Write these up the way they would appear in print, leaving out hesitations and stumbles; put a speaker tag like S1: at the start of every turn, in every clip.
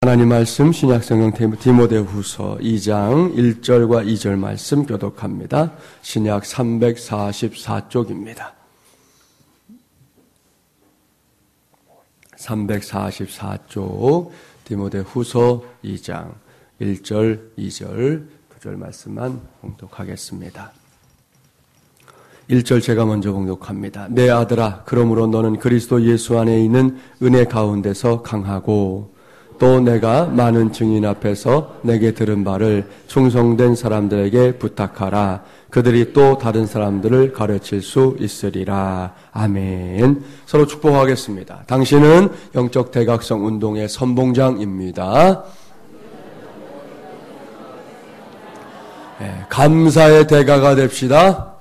S1: 하나님 말씀 신약성경 디모데후서 2장 1절과 2절 말씀 교독합니다. 신약 344쪽입니다. 344쪽 디모데후서 2장 1절, 2절, 2절 말씀만 봉독하겠습니다. 1절 제가 먼저 봉독합니다. 내 아들아, 그러므로 너는 그리스도 예수 안에 있는 은혜 가운데서 강하고 또 내가 많은 증인 앞에서 내게 들은 바를 충성된 사람들에게 부탁하라. 그들이 또 다른 사람들을 가르칠 수 있으리라. 아멘. 서로 축복하겠습니다. 당신은 영적 대각성 운동의 선봉장입니다. 네, 감사의 대가가 됩시다.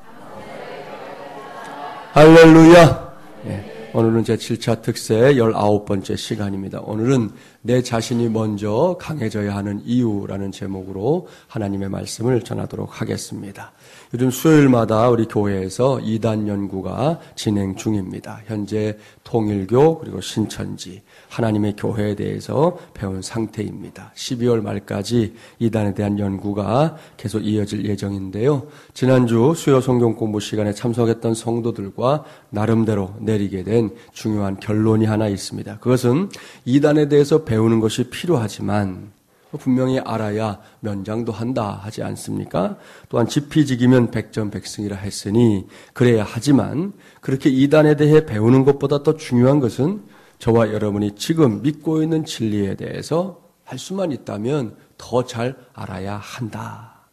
S1: 할렐루야. 네, 오늘은 제 7차 특세 19번째 시간입니다. 오늘은 내 자신이 먼저 강해져야 하는 이유라는 제목으로 하나님의 말씀을 전하도록 하겠습니다. 요즘 수요일마다 우리 교회에서 2단 연구가 진행 중입니다. 현재 통일교 그리고 신천지 하나님의 교회에 대해서 배운 상태입니다. 12월 말까지 2단에 대한 연구가 계속 이어질 예정인데요. 지난주 수요 성경 공부 시간에 참석했던 성도들과 나름대로 내리게 된 중요한 결론이 하나 있습니다. 그것은 2단에 대해서 배우는 것이 필요하지만 분명히 알아야 면장도 한다 하지 않습니까? 또한 지피지기면 백전백승이라 했으니 그래야 하지만 그렇게 2단에 대해 배우는 것보다 더 중요한 것은 저와 여러분이 지금 믿고 있는 진리에 대해서 할 수만 있다면 더 잘 알아야 한다.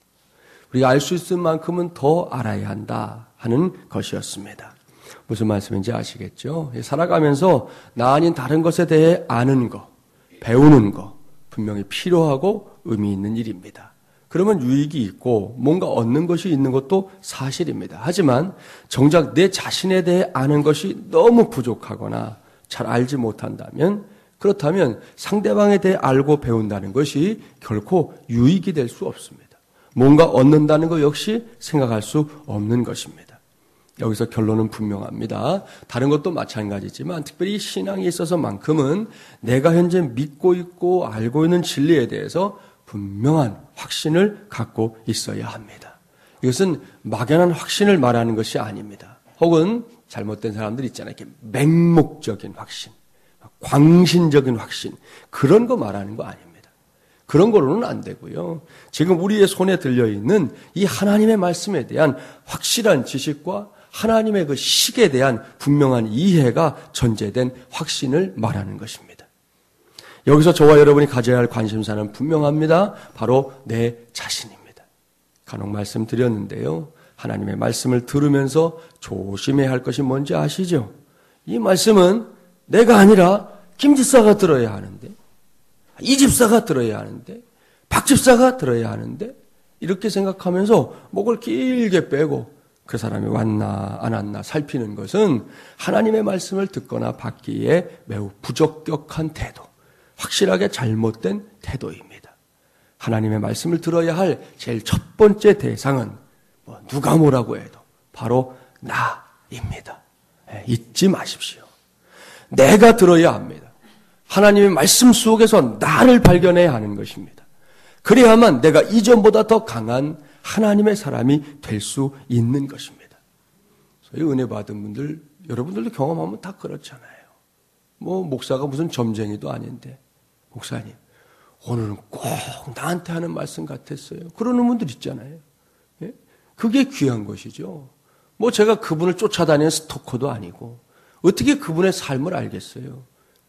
S1: 우리가 알 수 있을 만큼은 더 알아야 한다 하는 것이었습니다. 무슨 말씀인지 아시겠죠? 살아가면서 나 아닌 다른 것에 대해 아는 것, 배우는 것 분명히 필요하고 의미 있는 일입니다. 그러면 유익이 있고 뭔가 얻는 것이 있는 것도 사실입니다. 하지만 정작 내 자신에 대해 아는 것이 너무 부족하거나 잘 알지 못한다면 그렇다면 상대방에 대해 알고 배운다는 것이 결코 유익이 될 수 없습니다. 뭔가 얻는다는 것 역시 생각할 수 없는 것입니다. 여기서 결론은 분명합니다. 다른 것도 마찬가지지만 특별히 신앙에 있어서만큼은 내가 현재 믿고 있고 알고 있는 진리에 대해서 분명한 확신을 갖고 있어야 합니다. 이것은 막연한 확신을 말하는 것이 아닙니다. 혹은 잘못된 사람들 있잖아요. 이렇게 맹목적인 확신, 광신적인 확신, 그런 거 말하는 거 아닙니다. 그런 거로는 안 되고요. 지금 우리의 손에 들려있는 이 하나님의 말씀에 대한 확실한 지식과 하나님의 그 식에 대한 분명한 이해가 전제된 확신을 말하는 것입니다. 여기서 저와 여러분이 가져야 할 관심사는 분명합니다. 바로 내 자신입니다. 간혹 말씀드렸는데요. 하나님의 말씀을 들으면서 조심해야 할 것이 뭔지 아시죠? 이 말씀은 내가 아니라 김 집사가 들어야 하는데, 이 집사가 들어야 하는데, 박 집사가 들어야 하는데 이렇게 생각하면서 목을 길게 빼고 그 사람이 왔나 안 왔나 살피는 것은 하나님의 말씀을 듣거나 받기에 매우 부적격한 태도, 확실하게 잘못된 태도입니다. 하나님의 말씀을 들어야 할 제일 첫 번째 대상은 누가 뭐라고 해도 바로 나입니다. 잊지 마십시오. 내가 들어야 합니다. 하나님의 말씀 속에서 나를 발견해야 하는 것입니다. 그래야만 내가 이전보다 더 강한 하나님의 사람이 될 수 있는 것입니다. 저희 은혜 받은 분들, 여러분들도 경험하면 다 그렇잖아요. 목사가 무슨 점쟁이도 아닌데, 목사님, 오늘은 꼭 나한테 하는 말씀 같았어요. 그러는 분들 있잖아요. 예? 그게 귀한 것이죠. 제가 그분을 쫓아다니는 스토커도 아니고, 어떻게 그분의 삶을 알겠어요.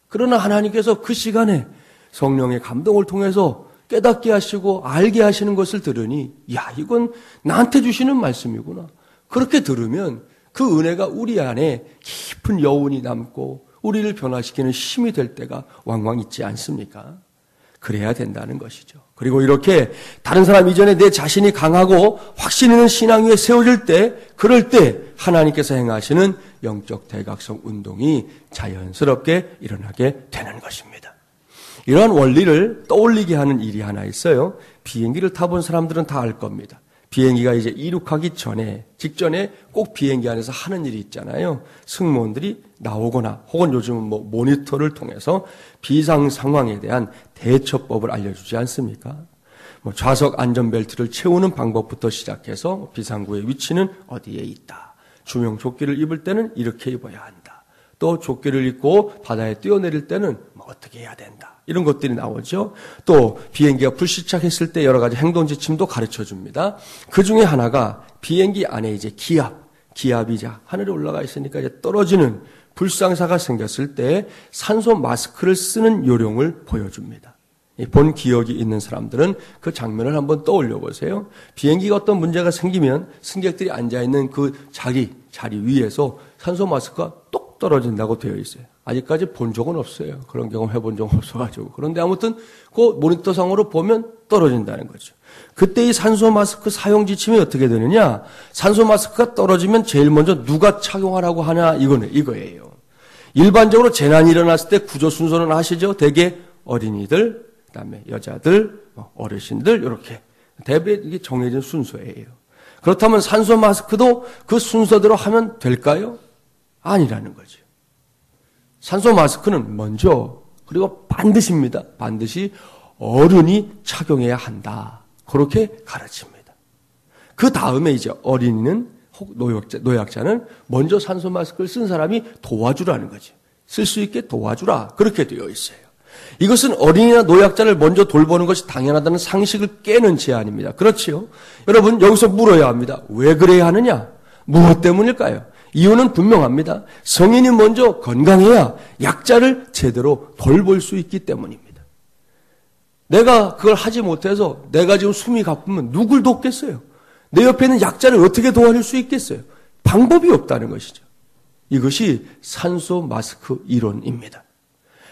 S1: 그러나 하나님께서 그 시간에 성령의 감동을 통해서 깨닫게 하시고 알게 하시는 것을 들으니 야, 이건 나한테 주시는 말씀이구나. 그렇게 들으면 그 은혜가 우리 안에 깊은 여운이 남고 우리를 변화시키는 힘이 될 때가 왕왕 있지 않습니까? 그래야 된다는 것이죠. 그리고 이렇게 다른 사람 이전에 내 자신이 강하고 확신 있는 신앙 위에 세워질 때, 그럴 때 하나님께서 행하시는 영적 대각성 운동이 자연스럽게 일어나게 되는 것입니다. 이러한 원리를 떠올리게 하는 일이 하나 있어요. 비행기를 타본 사람들은 다 알 겁니다. 비행기가 이제 이륙하기 직전에 꼭 비행기 안에서 하는 일이 있잖아요. 승무원들이 나오거나 혹은 요즘은 모니터를 통해서 비상 상황에 대한 대처법을 알려주지 않습니까? 좌석 안전벨트를 채우는 방법부터 시작해서 비상구의 위치는 어디에 있다. 주명 조끼를 입을 때는 이렇게 입어야 한다. 또 조끼를 입고 바다에 뛰어내릴 때는 어떻게 해야 된다. 이런 것들이 나오죠. 또 비행기가 불시착했을 때 여러 가지 행동 지침도 가르쳐 줍니다. 그 중에 하나가 비행기 안에 이제 기압이자 하늘에 올라가 있으니까 이제 떨어지는 불상사가 생겼을 때 산소 마스크를 쓰는 요령을 보여줍니다. 본 기억이 있는 사람들은 그 장면을 한번 떠올려 보세요. 비행기가 어떤 문제가 생기면 승객들이 앉아있는 그 자리 위에서 산소 마스크가 똑 떨어진다고 되어 있어요. 아직까지 본 적은 없어요. 그런 경험 해본 적 없어가지고. 그런데 아무튼 그 모니터상으로 보면 떨어진다는 거죠. 그때 이 산소 마스크 사용 지침이 어떻게 되느냐? 산소 마스크가 떨어지면 제일 먼저 누가 착용하라고 하냐? 이거예요. 일반적으로 재난이 일어났을 때 구조 순서는 아시죠? 대개 어린이들, 그다음에 여자들, 어르신들 이렇게 대부분 이게 정해진 순서예요. 그렇다면 산소 마스크도 그 순서대로 하면 될까요? 아니라는 거죠. 산소 마스크는 먼저 그리고 반드시입니다. 반드시 어른이 착용해야 한다. 그렇게 가르칩니다. 그 다음에 이제 어린이는 혹 노약자는 먼저 산소 마스크를 쓴 사람이 도와주라는 거죠. 쓸 수 있게 도와주라. 그렇게 되어 있어요. 이것은 어린이나 노약자를 먼저 돌보는 것이 당연하다는 상식을 깨는 제안입니다. 그렇지요? 여러분 여기서 물어야 합니다. 왜 그래야 하느냐? 무엇 때문일까요? 이유는 분명합니다. 성인이 먼저 건강해야 약자를 제대로 돌볼 수 있기 때문입니다. 내가 그걸 하지 못해서 내가 지금 숨이 가쁘면 누굴 돕겠어요? 내 옆에 있는 약자를 어떻게 도와줄 수 있겠어요? 방법이 없다는 것이죠. 이것이 산소 마스크 이론입니다.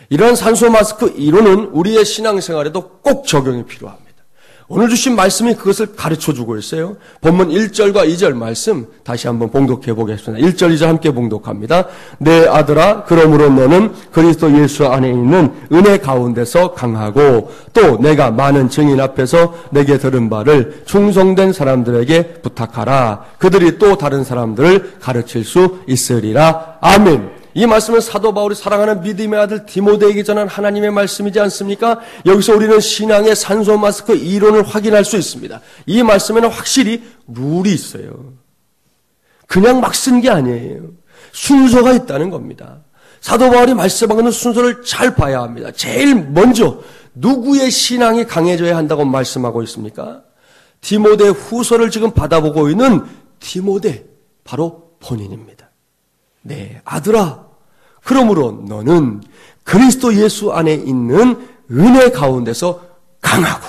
S1: 이러한 산소 마스크 이론은 우리의 신앙생활에도 꼭 적용이 필요합니다. 오늘 주신 말씀이 그것을 가르쳐주고 있어요. 본문 1절과 2절 말씀 다시 한번 봉독해 보겠습니다. 1절, 2절 함께 봉독합니다. 내 아들아, 그러므로 너는 그리스도 예수 안에 있는 은혜 가운데서 강하고 또 내가 많은 증인 앞에서 내게 들은 바를 충성된 사람들에게 부탁하라. 그들이 또 다른 사람들을 가르칠 수 있으리라. 아멘. 이 말씀은 사도 바울이 사랑하는 믿음의 아들 디모데에게 전한 하나님의 말씀이지 않습니까? 여기서 우리는 신앙의 산소 마스크 이론을 확인할 수 있습니다. 이 말씀에는 확실히 룰이 있어요. 그냥 막 쓴 게 아니에요. 순서가 있다는 겁니다. 사도 바울이 말씀하는 순서를 잘 봐야 합니다. 제일 먼저 누구의 신앙이 강해져야 한다고 말씀하고 있습니까? 디모데 후서를 지금 받아보고 있는 디모데, 바로 본인입니다. 네, 아들아, 그러므로 너는 그리스도 예수 안에 있는 은혜 가운데서 강하고,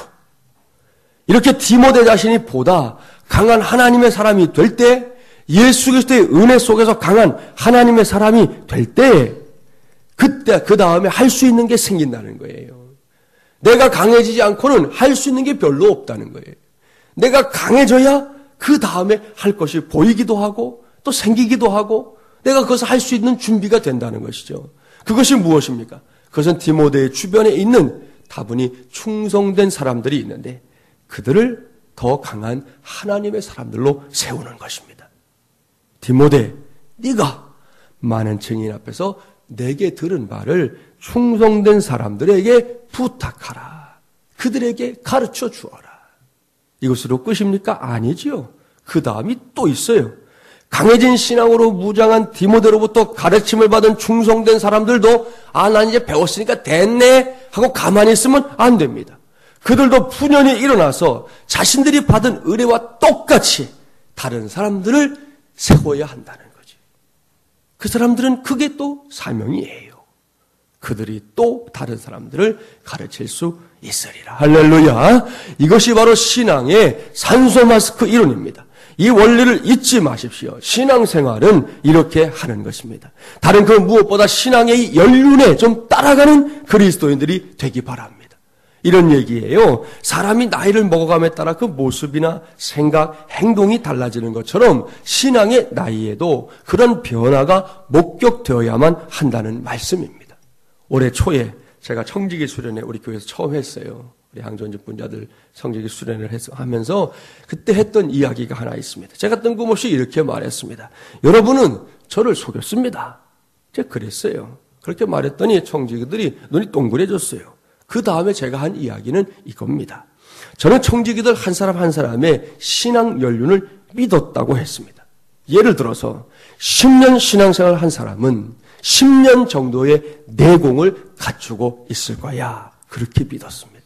S1: 이렇게 디모데 자신이 보다 강한 하나님의 사람이 될 때, 예수 그리스도의 은혜 속에서 강한 하나님의 사람이 될 때, 그때 그 다음에 할 수 있는 게 생긴다는 거예요. 내가 강해지지 않고는 할 수 있는 게 별로 없다는 거예요. 내가 강해져야 그 다음에 할 것이 보이기도 하고 또 생기기도 하고 내가 그것을 할 수 있는 준비가 된다는 것이죠. 그것이 무엇입니까? 그것은 디모데의 주변에 있는 다분히 충성된 사람들이 있는데 그들을 더 강한 하나님의 사람들로 세우는 것입니다. 디모데, 네가 많은 증인 앞에서 내게 들은 말을 충성된 사람들에게 부탁하라. 그들에게 가르쳐 주어라. 이것으로 끝입니까? 아니지요. 그 다음이 또 있어요. 강해진 신앙으로 무장한 디모데로부터 가르침을 받은 충성된 사람들도 난 이제 배웠으니까 됐네 하고 가만히 있으면 안 됩니다. 그들도 푸념이 일어나서 자신들이 받은 의뢰와 똑같이 다른 사람들을 세워야 한다는 거지. 그 사람들은 그게 또 사명이에요. 그들이 또 다른 사람들을 가르칠 수 있으리라. 할렐루야. 이것이 바로 신앙의 산소 마스크 이론입니다. 이 원리를 잊지 마십시오. 신앙생활은 이렇게 하는 것입니다. 다른 그 무엇보다 신앙의 연륜에 좀 따라가는 그리스도인들이 되기 바랍니다. 이런 얘기예요. 사람이 나이를 먹어감에 따라 그 모습이나 생각, 행동이 달라지는 것처럼 신앙의 나이에도 그런 변화가 목격되어야만 한다는 말씀입니다. 올해 초에 제가 청지기 수련회 우리 교회에서 처음 했어요. 우리 항전집 분자들 성지기 수련을 하면서 그때 했던 이야기가 하나 있습니다. 제가 뜬금없이 이렇게 말했습니다. 여러분은 저를 속였습니다. 제가 그랬어요. 그렇게 말했더니 청지기들이 눈이 동그래졌어요. 그 다음에 제가 한 이야기는 이겁니다. 저는 청지기들 한 사람 한 사람의 신앙 연륜을 믿었다고 했습니다. 예를 들어서 10년 신앙생활 한 사람은 10년 정도의 내공을 갖추고 있을 거야. 그렇게 믿었습니다.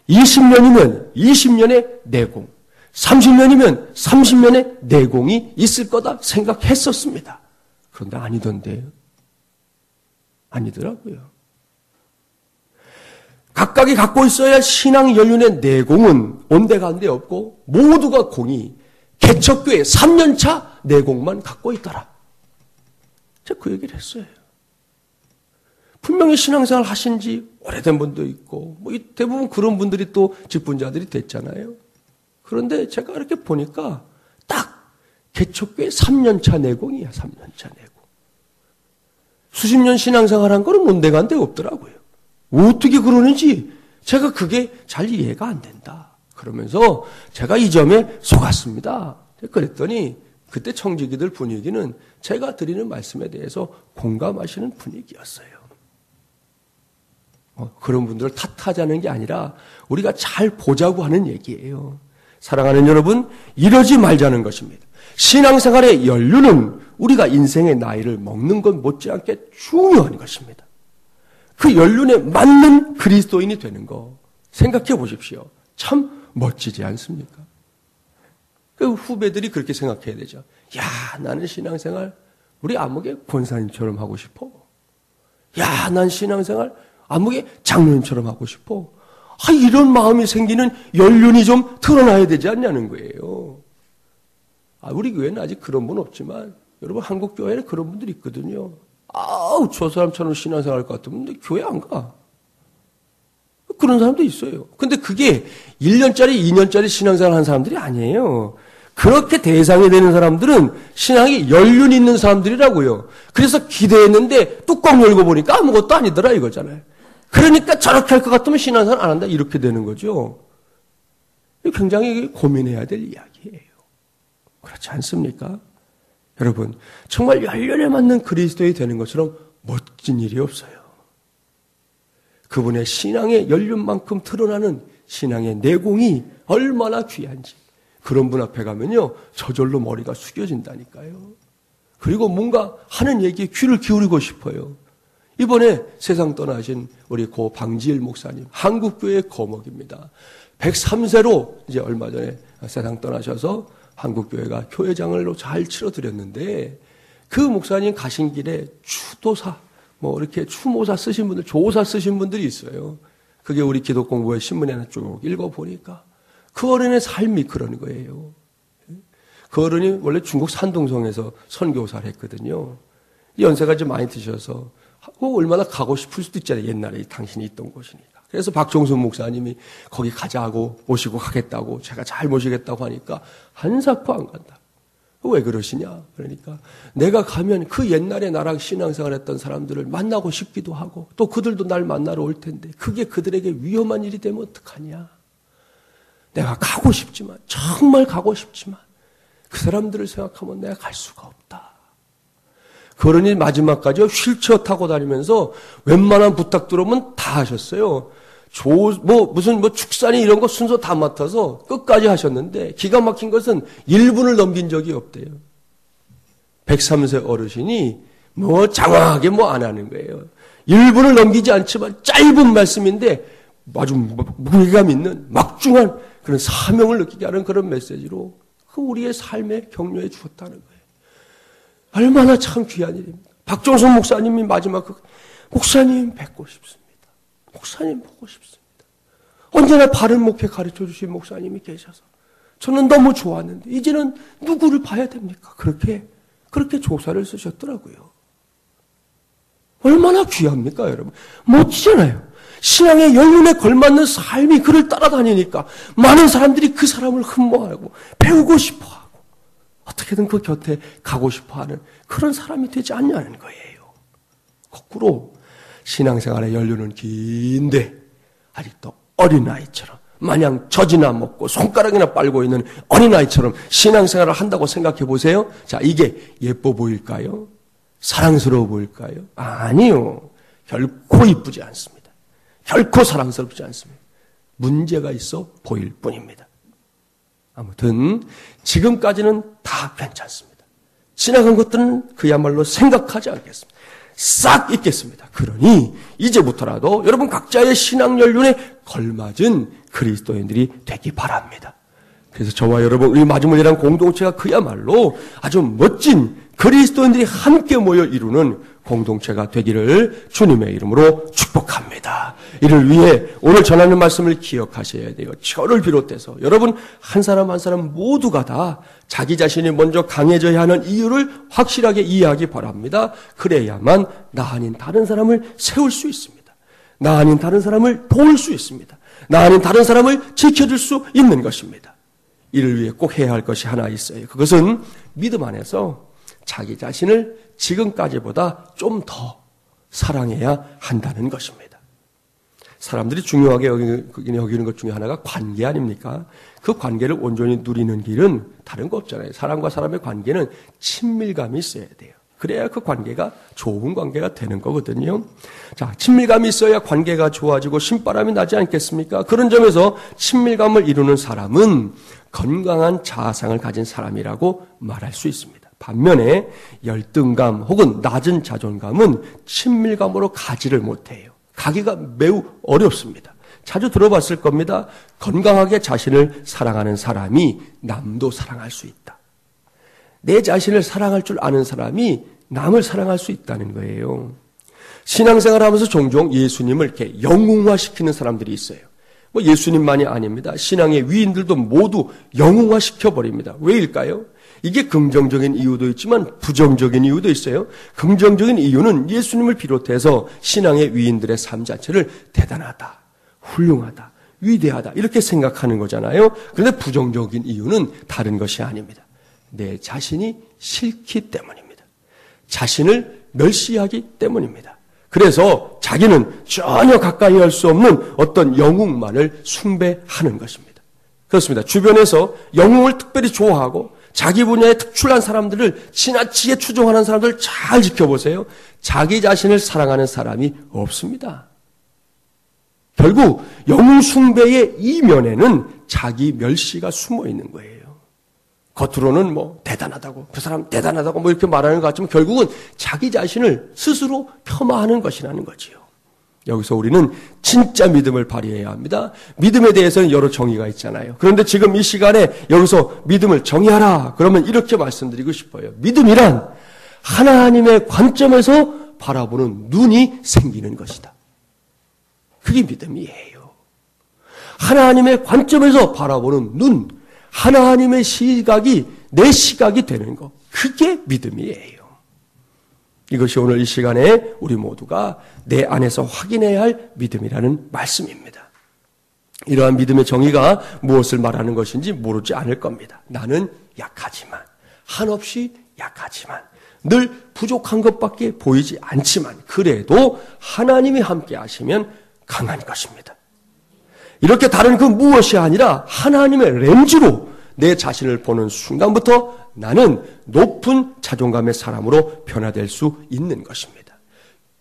S1: 20년이면 20년의 내공, 30년이면 30년의 내공이 있을 거다 생각했었습니다. 그런데 아니던데요. 아니더라고요. 각각이 갖고 있어야 할 신앙 연륜의 내공은 온데간데 없고 모두가 공이 개척교회 3년차 내공만 갖고 있더라. 제가 그 얘기를 했어요. 분명히 신앙생활 하신 지 오래된 분도 있고 대부분 그런 분들이 또 직분자들이 됐잖아요. 그런데 제가 이렇게 보니까 딱 개척교회 3년차 내공이야. 3년차 내공. 수십 년 신앙생활 한 거는 온데간데 없더라고요. 어떻게 그러는지 제가 그게 잘 이해가 안 된다. 그러면서 제가 이 점에 속았습니다. 그랬더니 그때 청지기들 분위기는 제가 드리는 말씀에 대해서 공감하시는 분위기였어요. 그런 분들을 탓하자는 게 아니라 우리가 잘 보자고 하는 얘기예요. 사랑하는 여러분, 이러지 말자는 것입니다. 신앙생활의 연륜은 우리가 인생의 나이를 먹는 것 못지않게 중요한 것입니다. 그 연륜에 맞는 그리스도인이 되는 거 생각해 보십시오. 참 멋지지 않습니까? 그 후배들이 그렇게 생각해야 되죠. 야, 나는 신앙생활 우리 아무개 권사님처럼 하고 싶어. 야, 난 신앙생활 아무개 장로님처럼 하고 싶어. 이런 마음이 생기는 연륜이 좀 드러나야 되지 않냐는 거예요. 우리 교회는 아직 그런 분 없지만 여러분 한국 교회에 그런 분들이 있거든요. 저 사람처럼 신앙생활 할 것 같으면 교회 안 가. 그런 사람도 있어요. 근데 그게 1년짜리, 2년짜리 신앙생활 한 사람들이 아니에요. 그렇게 대상이 되는 사람들은 신앙이 연륜 있는 사람들이라고요. 그래서 기대했는데 뚜껑 열고 보니까 아무것도 아니더라 이거잖아요. 그러니까 저렇게 할 것 같으면 신앙생활 안 한다 이렇게 되는 거죠. 굉장히 고민해야 될 이야기예요. 그렇지 않습니까? 여러분, 정말 연륜에 맞는 그리스도인이 되는 것처럼 멋진 일이 없어요. 그분의 신앙의 연륜만큼 드러나는 신앙의 내공이 얼마나 귀한지 그런 분 앞에 가면요 저절로 머리가 숙여진다니까요. 그리고 뭔가 하는 얘기에 귀를 기울이고 싶어요. 이번에 세상 떠나신 우리 고 방지일 목사님, 한국교회의 거목입니다. 103세로 이제 얼마 전에 세상 떠나셔서 한국교회가 교회장을로 잘 치러드렸는데 그 목사님 가신 길에 추도사, 이렇게 추모사 쓰신 분들, 조사 쓰신 분들이 있어요. 그게 우리 기독공부의 신문에 쭉 읽어보니까 그 어른의 삶이 그런 거예요. 그 어른이 원래 중국 산둥성에서 선교사를 했거든요. 연세가 좀 많이 드셔서 얼마나 가고 싶을 수도 있잖아요. 옛날에 당신이 있던 곳이니까. 그래서 박종순 목사님이 거기 가자고 모시고 가겠다고 제가 잘 모시겠다고 하니까 한사코 안 간다. 왜 그러시냐? 그러니까 내가 가면 그 옛날에 나랑 신앙생활 했던 사람들을 만나고 싶기도 하고 또 그들도 날 만나러 올 텐데 그게 그들에게 위험한 일이 되면 어떡하냐? 내가 가고 싶지만 정말 가고 싶지만 그 사람들을 생각하면 내가 갈 수가 없다. 그러니 마지막까지 휠체어 타고 다니면서 웬만한 부탁 들어오면 다 하셨어요. 무슨 축산이 이런 거 순서 다 맡아서 끝까지 하셨는데 기가 막힌 것은 1분을 넘긴 적이 없대요. 103세 어르신이 장황하게 안 하는 거예요. 1분을 넘기지 않지만 짧은 말씀인데 아주 무게감 있는 막중한 그런 사명을 느끼게 하는 그런 메시지로 그 우리의 삶에 격려해 주었다는 거예요. 얼마나 참 귀한 일입니다. 박종선 목사님이 마지막 목사님 뵙고 싶습니다. 목사님 보고 싶습니다. 언제나 바른 목회 가르쳐 주신 목사님이 계셔서 저는 너무 좋았는데 이제는 누구를 봐야 됩니까? 그렇게 조사를 쓰셨더라고요. 얼마나 귀합니까, 여러분? 멋지잖아요. 신앙의 연륜에 걸맞는 삶이 그를 따라다니니까 많은 사람들이 그 사람을 흠모하고 배우고 싶어하고 어떻게든 그 곁에 가고 싶어하는 그런 사람이 되지 않냐는 거예요. 거꾸로 신앙생활의 연륜은 긴데 아직도 어린아이처럼 마냥 젖이나 먹고 손가락이나 빨고 있는 어린아이처럼 신앙생활을 한다고 생각해 보세요. 자, 이게 예뻐 보일까요? 사랑스러워 보일까요? 아니요. 결코 이쁘지 않습니다. 결코 사랑스럽지 않습니다. 문제가 있어 보일 뿐입니다. 아무튼 지금까지는 다 괜찮습니다. 지나간 것들은 그야말로 생각하지 않겠습니다. 싹 잊겠습니다. 그러니 이제부터라도 여러분 각자의 신앙 연륜에 걸맞은 그리스도인들이 되기 바랍니다. 그래서 저와 여러분 우리 마지못이라는 공동체가 그야말로 아주 멋진 그리스도인들이 함께 모여 이루는 공동체가 되기를 주님의 이름으로 축복합니다. 이를 위해 오늘 전하는 말씀을 기억하셔야 돼요. 저를 비롯해서 여러분 한 사람 한 사람 모두가 다 자기 자신이 먼저 강해져야 하는 이유를 확실하게 이해하기 바랍니다. 그래야만 나 아닌 다른 사람을 세울 수 있습니다. 나 아닌 다른 사람을 도울 수 있습니다. 나 아닌 다른 사람을 지켜줄 수 있는 것입니다. 이를 위해 꼭 해야 할 것이 하나 있어요. 그것은 믿음 안에서 자기 자신을 지금까지보다 좀 더 사랑해야 한다는 것입니다. 사람들이 중요하게 여기는 것 중에 하나가 관계 아닙니까? 그 관계를 온전히 누리는 길은 다른 거 없잖아요. 사람과 사람의 관계는 친밀감이 있어야 돼요. 그래야 그 관계가 좋은 관계가 되는 거거든요. 자, 친밀감이 있어야 관계가 좋아지고 신바람이 나지 않겠습니까? 그런 점에서 친밀감을 이루는 사람은 건강한 자아상을 가진 사람이라고 말할 수 있습니다. 반면에 열등감 혹은 낮은 자존감은 친밀감으로 가지를 못해요. 가기가 매우 어렵습니다. 자주 들어봤을 겁니다. 건강하게 자신을 사랑하는 사람이 남도 사랑할 수 있다. 내 자신을 사랑할 줄 아는 사람이 남을 사랑할 수 있다는 거예요. 신앙생활 하면서 종종 예수님을 이렇게 영웅화시키는 사람들이 있어요. 뭐 예수님만이 아닙니다. 신앙의 위인들도 모두 영웅화시켜버립니다. 왜일까요? 이게 긍정적인 이유도 있지만 부정적인 이유도 있어요. 긍정적인 이유는 예수님을 비롯해서 신앙의 위인들의 삶 자체를 대단하다, 훌륭하다, 위대하다 이렇게 생각하는 거잖아요. 그런데 부정적인 이유는 다른 것이 아닙니다. 내 자신이 싫기 때문입니다. 자신을 멸시하기 때문입니다. 그래서 자기는 전혀 가까이 할 수 없는 어떤 영웅만을 숭배하는 것입니다. 그렇습니다. 주변에서 영웅을 특별히 좋아하고 자기 분야에 특출난 사람들을 지나치게 추종하는 사람들을 잘 지켜보세요. 자기 자신을 사랑하는 사람이 없습니다. 결국 영웅 숭배의 이면에는 자기 멸시가 숨어 있는 거예요. 겉으로는 뭐 대단하다고 그 사람 대단하다고 뭐 이렇게 말하는 것 같지만 결국은 자기 자신을 스스로 폄하하는 것이라는 거지요. 여기서 우리는 진짜 믿음을 발휘해야 합니다. 믿음에 대해서는 여러 정의가 있잖아요. 그런데 지금 이 시간에 여기서 믿음을 정의하라. 그러면 이렇게 말씀드리고 싶어요. 믿음이란 하나님의 관점에서 바라보는 눈이 생기는 것이다. 그게 믿음이에요. 하나님의 관점에서 바라보는 눈, 하나님의 시각이 내 시각이 되는 것. 그게 믿음이에요. 이것이 오늘 이 시간에 우리 모두가 내 안에서 확인해야 할 믿음이라는 말씀입니다. 이러한 믿음의 정의가 무엇을 말하는 것인지 모르지 않을 겁니다. 나는 약하지만, 한없이 약하지만, 늘 부족한 것밖에 보이지 않지만, 그래도 하나님이 함께 하시면 강한 것입니다. 이렇게 다른 그 무엇이 아니라 하나님의 렌즈로 내 자신을 보는 순간부터 나는 높은 자존감의 사람으로 변화될 수 있는 것입니다.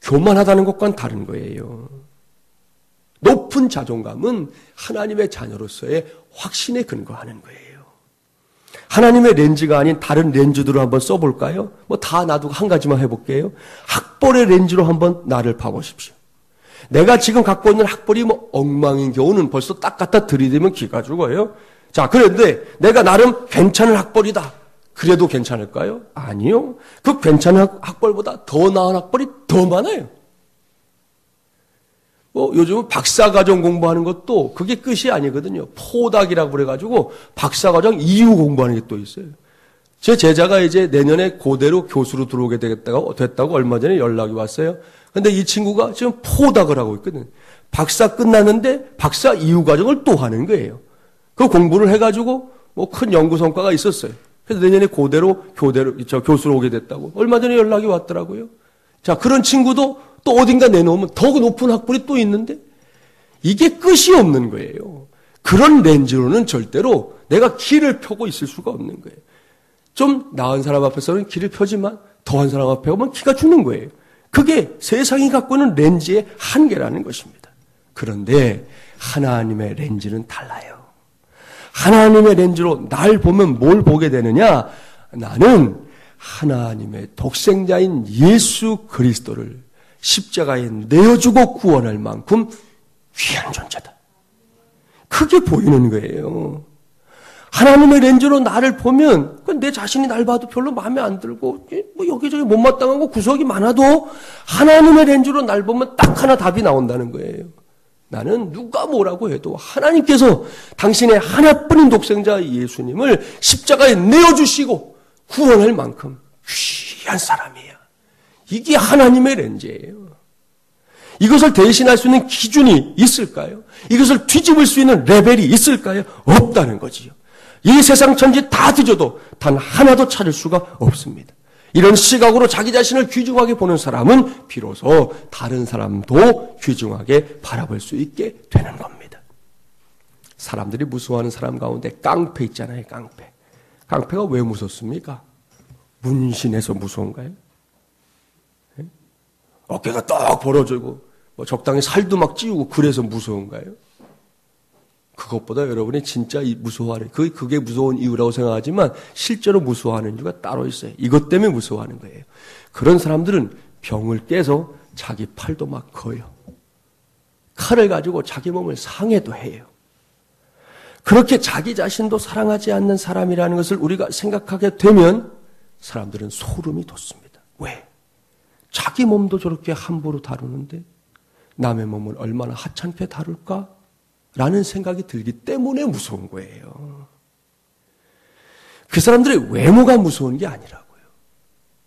S1: 교만하다는 것과는 다른 거예요. 높은 자존감은 하나님의 자녀로서의 확신에 근거하는 거예요. 하나님의 렌즈가 아닌 다른 렌즈들로 한번 써볼까요? 뭐 다 놔두고 한 가지만 해볼게요. 학벌의 렌즈로 한번 나를 봐보십시오. 내가 지금 갖고 있는 학벌이 뭐 엉망인 경우는 벌써 딱 갖다 들이대면 기가 죽어요. 자, 그런데 내가 나름 괜찮은 학벌이다. 그래도 괜찮을까요? 아니요. 그 괜찮은 학벌보다 더 나은 학벌이 더 많아요. 요즘은 박사과정 공부하는 것도 그게 끝이 아니거든요. 포닥이라고 그래가지고 박사과정 이후 공부하는 게 또 있어요. 제 제자가 이제 내년에 고대로 교수로 들어오게 됐다고 얼마 전에 연락이 왔어요. 근데 이 친구가 지금 포닥을 하고 있거든요. 박사 끝났는데 박사 이후 과정을 또 하는 거예요. 그 공부를 해가지고 뭐 큰 연구 성과가 있었어요. 그래서 내년에 고대로 교수로 오게 됐다고 얼마 전에 연락이 왔더라고요. 자, 그런 친구도 또 어딘가 내놓으면 더 높은 학벌이 또 있는데 이게 끝이 없는 거예요. 그런 렌즈로는 절대로 내가 길을 펴고 있을 수가 없는 거예요. 좀 나은 사람 앞에서는 길을 펴지만 더한 사람 앞에 오면 기가 죽는 거예요. 그게 세상이 갖고 있는 렌즈의 한계라는 것입니다. 그런데 하나님의 렌즈는 달라요. 하나님의 렌즈로 날 보면 뭘 보게 되느냐? 나는 하나님의 독생자인 예수 그리스도를 십자가에 내어주고 구원할 만큼 귀한 존재다. 그게 보이는 거예요. 하나님의 렌즈로 나를 보면 내 자신이 날 봐도 별로 마음에 안 들고 뭐 여기저기 못마땅한 거 구석이 많아도 하나님의 렌즈로 날 보면 딱 하나 답이 나온다는 거예요. 나는 누가 뭐라고 해도 하나님께서 당신의 하나뿐인 독생자 예수님을 십자가에 내어주시고 구원할 만큼 귀한 사람이야. 이게 하나님의 렌즈예요. 이것을 대신할 수 있는 기준이 있을까요? 이것을 뒤집을 수 있는 레벨이 있을까요? 없다는 거지요. 이 세상 천지 다 뒤져도 단 하나도 찾을 수가 없습니다. 이런 시각으로 자기 자신을 귀중하게 보는 사람은 비로소 다른 사람도 귀중하게 바라볼 수 있게 되는 겁니다. 사람들이 무서워하는 사람 가운데 깡패 있잖아요. 깡패. 깡패가 왜 무섭습니까? 문신해서 무서운가요? 어깨가 떡 벌어지고 적당히 살도 막 찌우고 그래서 무서운가요? 그것보다 여러분이 진짜 무서워하는 그게 무서운 이유라고 생각하지만 실제로 무서워하는 이유가 따로 있어요. 이것 때문에 무서워하는 거예요. 그런 사람들은 병을 깨서 자기 팔도 막 커요. 칼을 가지고 자기 몸을 상해도 해요. 그렇게 자기 자신도 사랑하지 않는 사람이라는 것을 우리가 생각하게 되면 사람들은 소름이 돋습니다. 왜? 자기 몸도 저렇게 함부로 다루는데 남의 몸을 얼마나 하찮게 다룰까? 라는 생각이 들기 때문에 무서운 거예요. 그 사람들의 외모가 무서운 게 아니라고요.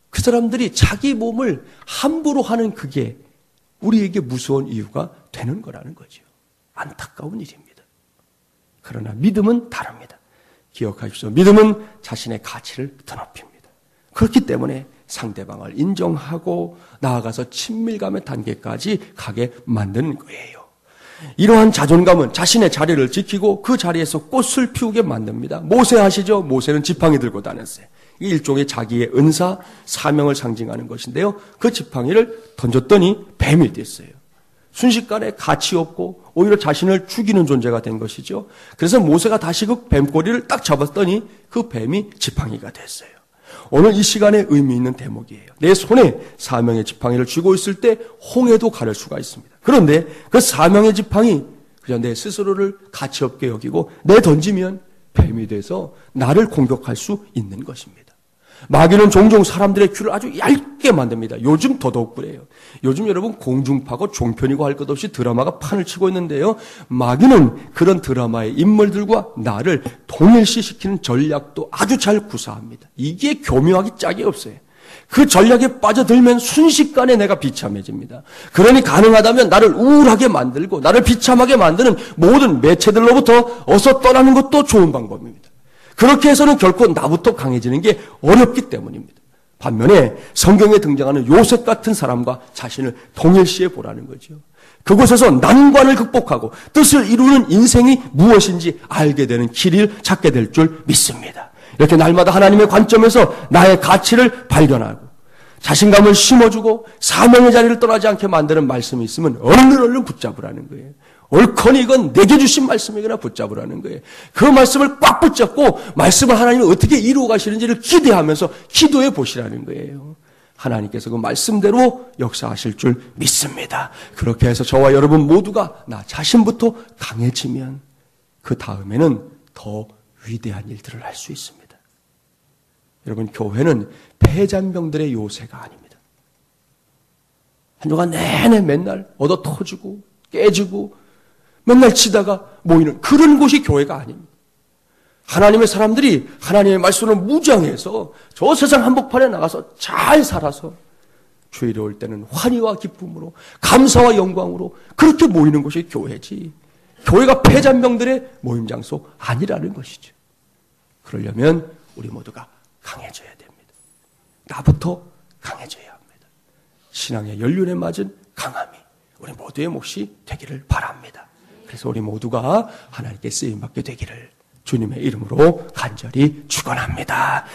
S1: 그 사람들이 자기 몸을 함부로 하는 그게 우리에게 무서운 이유가 되는 거라는 거죠. 안타까운 일입니다. 그러나 믿음은 다릅니다. 기억하십시오. 믿음은 자신의 가치를 드높입니다. 그렇기 때문에 상대방을 인정하고 나아가서 친밀감의 단계까지 가게 만드는 거예요. 이러한 자존감은 자신의 자리를 지키고 그 자리에서 꽃을 피우게 만듭니다. 모세 아시죠? 모세는 지팡이 들고 다녔어요. 이 일종의 자기의 은사, 사명을 상징하는 것인데요. 그 지팡이를 던졌더니 뱀이 됐어요. 순식간에 가치 없고 오히려 자신을 죽이는 존재가 된 것이죠. 그래서 모세가 다시 그 뱀꼬리를 딱 잡았더니 그 뱀이 지팡이가 됐어요. 오늘 이 시간에 의미 있는 대목이에요. 내 손에 사명의 지팡이를 쥐고 있을 때 홍해도 가를 수가 있습니다. 그런데 그 사명의 지팡이 그저 내 스스로를 가치 없게 여기고 내 던지면 뱀이 돼서 나를 공격할 수 있는 것입니다. 마귀는 종종 사람들의 귀를 아주 얇게 만듭니다. 요즘 더더욱 그래요. 요즘 여러분 공중파고 종편이고 할 것 없이 드라마가 판을 치고 있는데요. 마귀는 그런 드라마의 인물들과 나를 동일시시키는 전략도 아주 잘 구사합니다. 이게 교묘하기 짝이 없어요. 그 전략에 빠져들면 순식간에 내가 비참해집니다. 그러니 가능하다면 나를 우울하게 만들고 나를 비참하게 만드는 모든 매체들로부터 어서 떠나는 것도 좋은 방법입니다. 그렇게 해서는 결코 나부터 강해지는 게 어렵기 때문입니다. 반면에 성경에 등장하는 요셉 같은 사람과 자신을 동일시해 보라는 거죠. 그곳에서 난관을 극복하고 뜻을 이루는 인생이 무엇인지 알게 되는 길을 찾게 될 줄 믿습니다. 이렇게 날마다 하나님의 관점에서 나의 가치를 발견하고 자신감을 심어주고 사명의 자리를 떠나지 않게 만드는 말씀이 있으면 얼른 붙잡으라는 거예요. 옳거니 이건 내게 주신 말씀이거나 붙잡으라는 거예요. 그 말씀을 꽉 붙잡고 말씀을 하나님이 어떻게 이루어 가시는지를 기대하면서 기도해 보시라는 거예요. 하나님께서 그 말씀대로 역사하실 줄 믿습니다. 그렇게 해서 저와 여러분 모두가 나 자신부터 강해지면 그 다음에는 더 위대한 일들을 할 수 있습니다. 여러분 교회는 패잔병들의 요새가 아닙니다. 한 주간 내내 맨날 얻어 터지고 깨지고 맨날 치다가 모이는 그런 곳이 교회가 아닙니다. 하나님의 사람들이 하나님의 말씀을 무장해서 저 세상 한복판에 나가서 잘 살아서 주일에 올 때는 환희와 기쁨으로 감사와 영광으로 그렇게 모이는 곳이 교회지 교회가 패잔병들의 모임 장소 아니라는 것이죠. 그러려면 우리 모두가 강해져야 됩니다. 나부터 강해져야 합니다. 신앙의 연륜에 맞은 강함이 우리 모두의 몫이 되기를 바랍니다. 그래서 우리 모두가 하나님께 쓰임받게 되기를 주님의 이름으로 간절히 축원합니다.